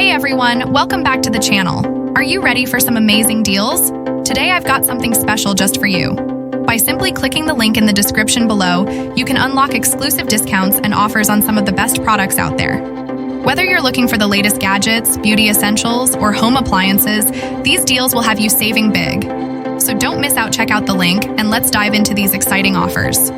Hey everyone, welcome back to the channel. Are you ready for some amazing deals? Today I've got something special just for you. By simply clicking the link in the description below, you can unlock exclusive discounts and offers on some of the best products out there. Whether you're looking for the latest gadgets, beauty essentials, or home appliances, these deals will have you saving big. So don't miss out, check out the link, and let's dive into these exciting offers.